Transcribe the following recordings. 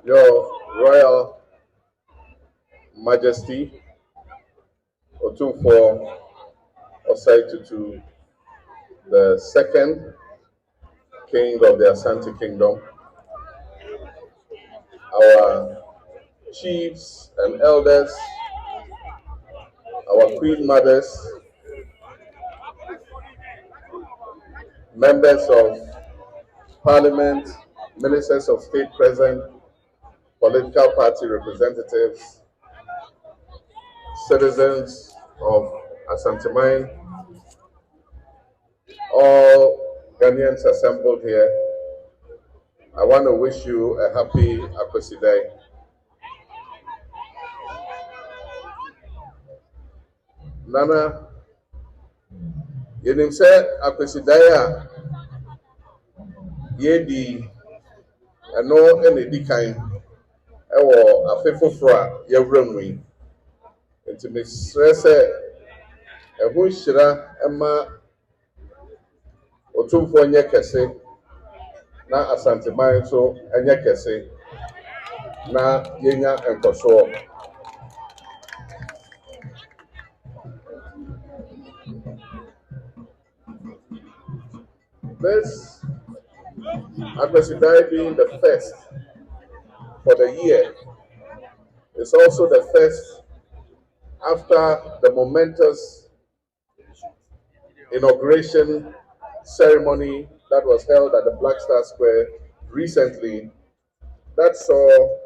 Your Royal Majesty, Otumfuo Osei Tutu, the second King of the Asante Kingdom, our chiefs and elders, our queen mothers, members of parliament, ministers of state present, political party representatives, citizens of Asante, all Ghanaians assembled here. I want to wish you a happy Akwasidae. Nana, yenim sɛ Akwasidae a yɛdi ɛno ɛna edi kan ɛwɔ afe foforɔ a yɛwura mu yi. Nti mesrɛ sɛ ɛho hyira ɛma Otumfuo nyɛ kɛse na Asanteman nso ɛnyɛ kɛse na yɛnya nkɔsoɔ. This Akwasidae being the first for the year is also the first after the momentous inauguration ceremony that was held at the Black Star Square recently that saw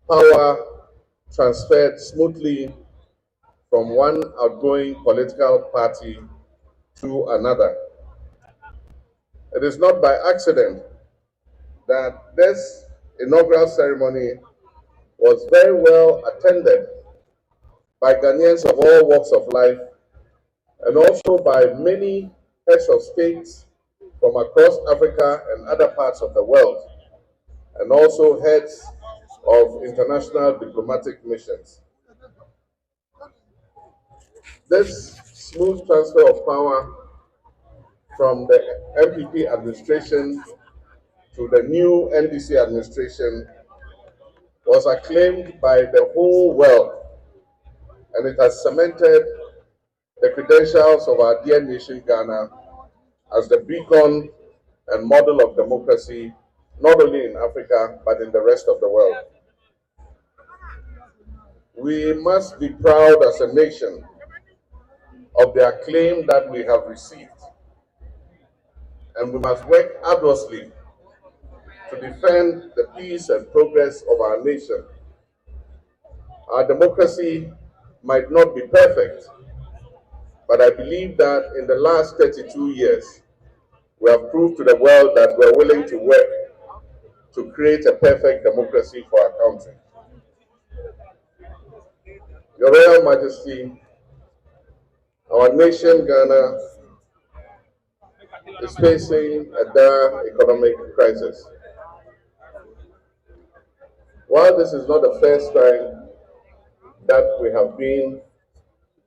power transferred smoothly from one outgoing political party to another. It is not by accident that this inaugural ceremony was very well attended by Ghanaians of all walks of life and also by many heads of states from across Africa and other parts of the world, and also heads of international diplomatic missions. This smooth transfer of power from the MPP administration to the new NDC administration was acclaimed by the whole world, and it has cemented the credentials of our dear nation Ghana as the beacon and model of democracy, not only in Africa, but in the rest of the world. We must be proud as a nation of the acclaim that we have received, and we must work arduously to defend the peace and progress of our nation. Our democracy might not be perfect, but I believe that in the last 32 years, we have proved to the world that we're willing to work to create a perfect democracy for our country. Your Royal Majesty, our nation, Ghana, is facing a dire economic crisis. While this is not the first time that we have been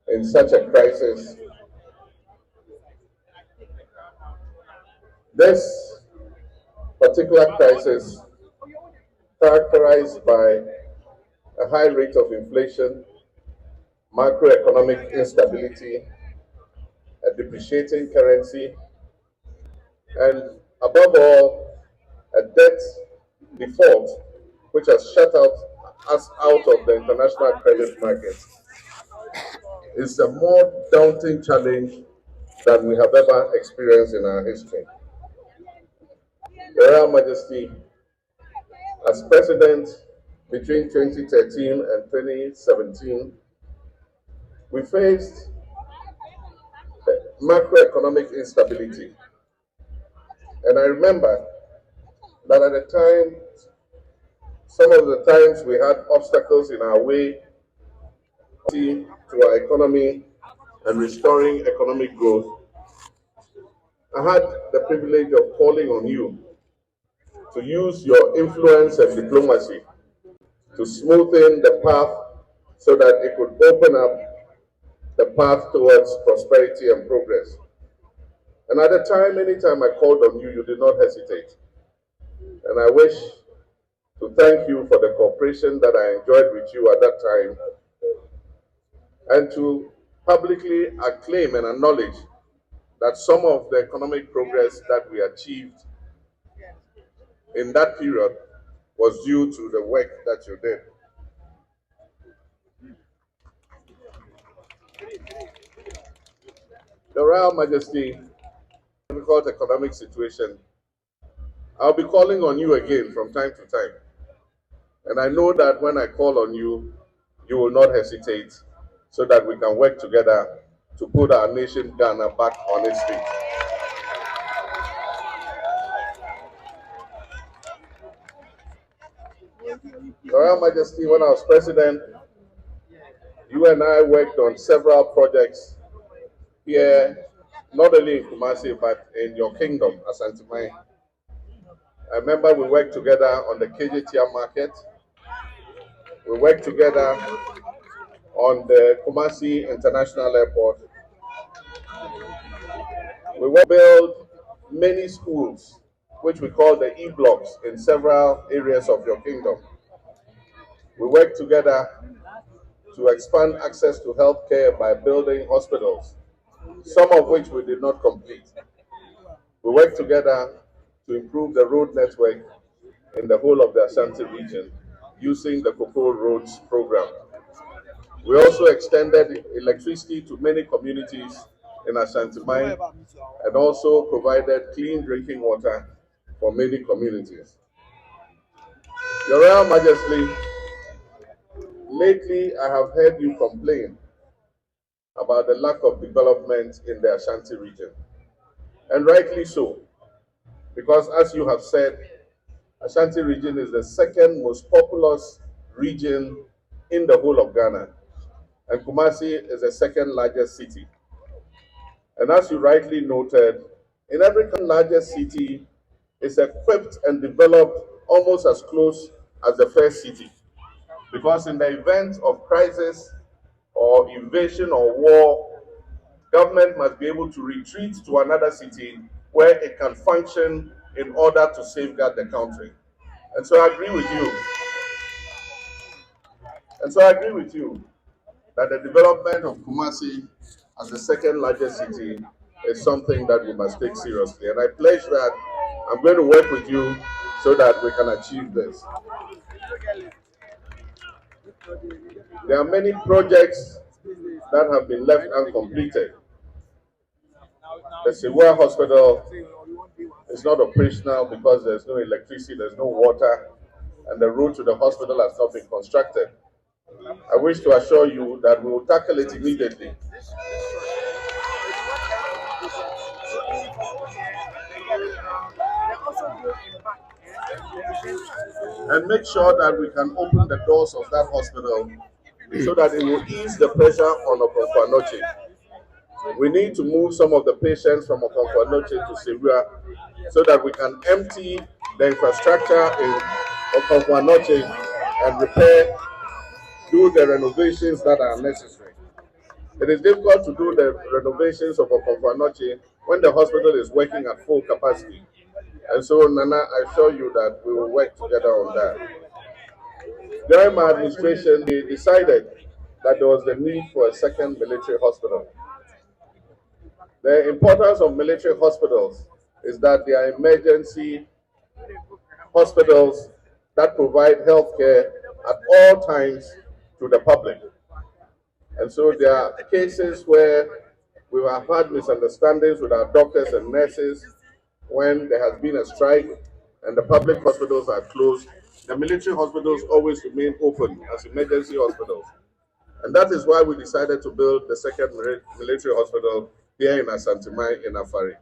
in such a crisis, this particular crisis, characterized by a high rate of inflation, macroeconomic instability, a depreciating currency, and above all, a debt default which has shut us out of the international credit market, is a more daunting challenge than we have ever experienced in our history. Your Royal Majesty, as President between 2013 and 2017, we faced macroeconomic instability. And I remember that at the time, some of the times we had obstacles in our way to our economy and restoring economic growth. I had the privilege of calling on you to use your influence and diplomacy to smoothen the path so that it could open up the path towards prosperity and progress. And at the time, anytime I called on you, you did not hesitate. And I wish to thank you for the cooperation that I enjoyed with you at that time, and to publicly acclaim and acknowledge that some of the economic progress that we achieved in that period was due to the work that you did. Your Royal Majesty, difficult economic situation, I'll be calling on you again from time to time. And I know that when I call on you, you will not hesitate so that we can work together to put our nation Ghana back on its feet. Your Royal Majesty, when I was president, you and I worked on several projects here, not only in Kumasi, but in your kingdom, Asantemai. I remember we worked together on the KJTR market. We worked together on the Kumasi International Airport. We worked to build many schools, which we call the E-blocks, in several areas of your kingdom. We worked together to expand access to healthcare by building hospitals, some of which we did not complete. We worked together to improve the road network in the whole of the Ashanti region using the Cocoa Roads program. We also extended electricity to many communities in Ashanti Mine and also provided clean drinking water for many communities. Your Royal Majesty, lately I have heard you complain about the lack of development in the Ashanti region, and rightly so, because as you have said, Ashanti region is the second most populous region in the whole of Ghana, and Kumasi is the second largest city. And as you rightly noted, in every largest city is equipped and developed almost as close as the first city. Because in the event of crisis or invasion or war, government must be able to retreat to another city where it can function in order to safeguard the country. And so I agree with you. That the development of Kumasi as the second largest city is something that we must take seriously. And I pledge that I'm going to work with you so that we can achieve this. There are many projects that have been left uncompleted. The Sewua Hospital is not operational because there's no electricity, there's no water, and the road to the hospital has not been constructed. I wish to assure you that we will tackle it immediately. And make sure that we can open the doors of that hospital so that it will ease the pressure on Okonkwo-Anochie. We need to move some of the patients from Okonkwo-Anochie to Sewua so that we can empty the infrastructure in Okonkwo-Anochie and do the renovations that are necessary. It is difficult to do the renovations of Okonkwo-Anochie when the hospital is working at full capacity. And so, Nana, I assure you that we will work together on that. During my administration, we decided that there was the need for a second military hospital. The importance of military hospitals is that they are emergency hospitals that provide health care at all times to the public. And so there are cases where we have had misunderstandings with our doctors and nurses when there has been a strike and the public hospitals are closed. The military hospitals always remain open as emergency hospitals. And that is why we decided to build the second military hospital here in Asantemai in Afari.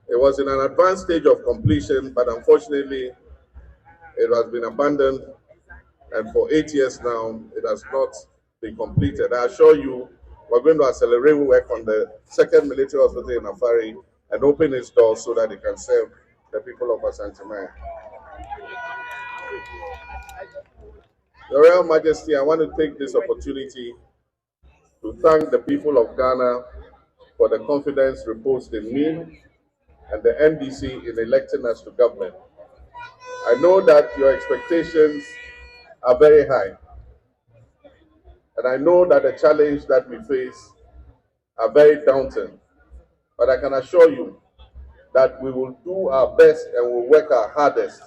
It was in an advanced stage of completion, but unfortunately, it has been abandoned, and for 8 years now, it has not been completed. I assure you, we're going to accelerate work on the second military hospital in Afari and open its doors so that it can serve the people of Asantemai. Your Royal Majesty, I want to take this opportunity to thank the people of Ghana for the confidence reposed in me and the NDC in electing us to government. I know that your expectations are very high, and I know that the challenge that we face are very daunting, but I can assure you that we will do our best and will work our hardest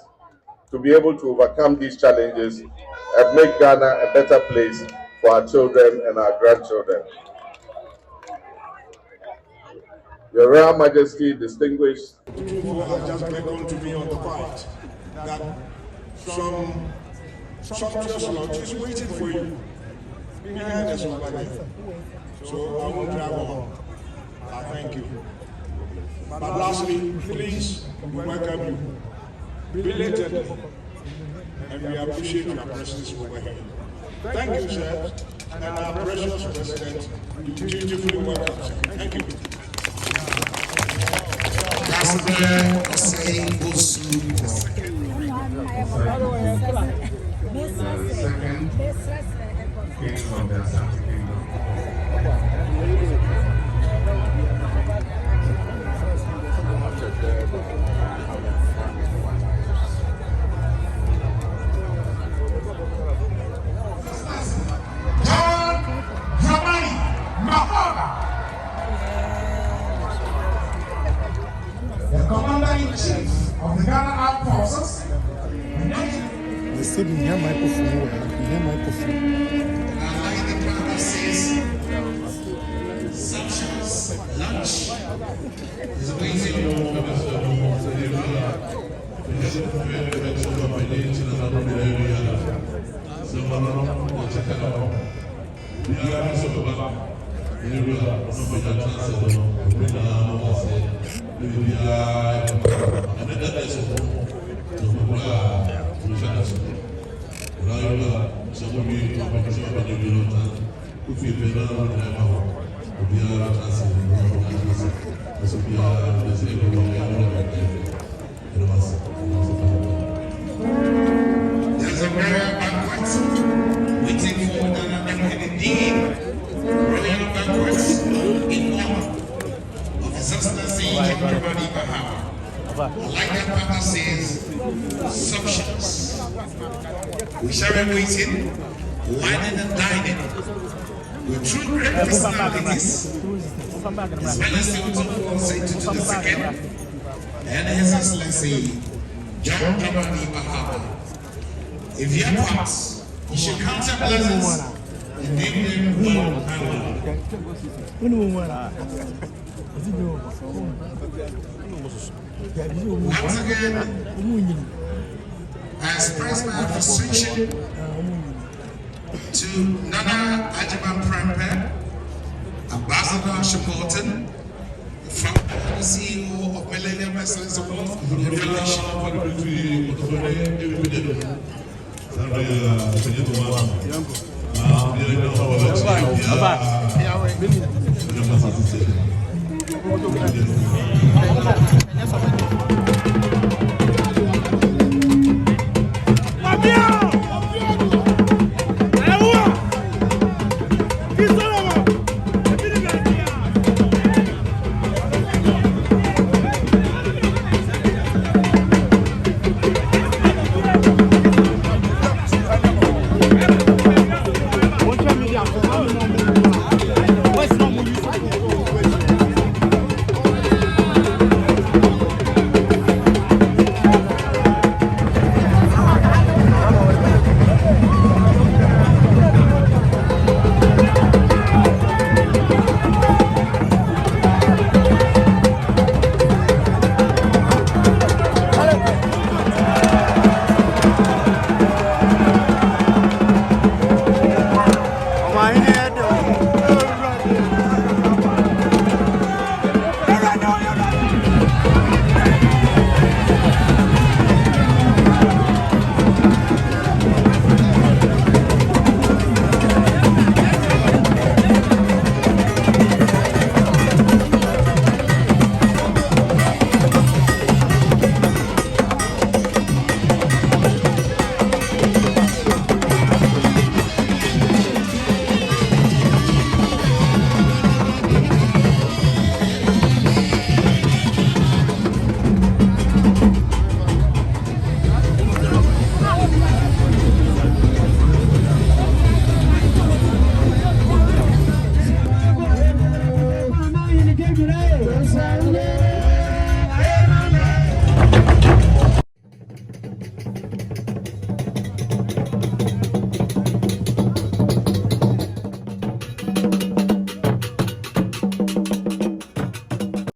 to be able to overcome these challenges and make Ghana a better place for our children and our grandchildren. Your Royal Majesty, distinguished. People have just beckoned to me on the point that some sumptuous lodge is waiting for you behind us over there. So I won't drag on. I thank you. But lastly, please, we welcome you belatedly, and we appreciate your presence over here. Thank you, sir, and our precious president, you dutifully welcome, sir. Thank you. Second king of the Asante Kingdom. Ghana Mahama, the Commander-in-Chief of the Ghana Armed Forces. Sanctions, lunch is waiting. There's a royal banquet waiting for Ghana, and indeed, royal banquets in honor of His Excellency Ghana Prez Mahama. Like that Papa says, sumptuous. We shall be waiting, whining and dining with true great personalities, His Majesty to the second, and His Excellency John Dramani Mahama. If you are part, you should count your blessings and name them one by one. Once again, I express my appreciation to Nana Ajiman Prempe, Ambassador Shepparton, from the CEO of Millennium Excellence Award Revelation.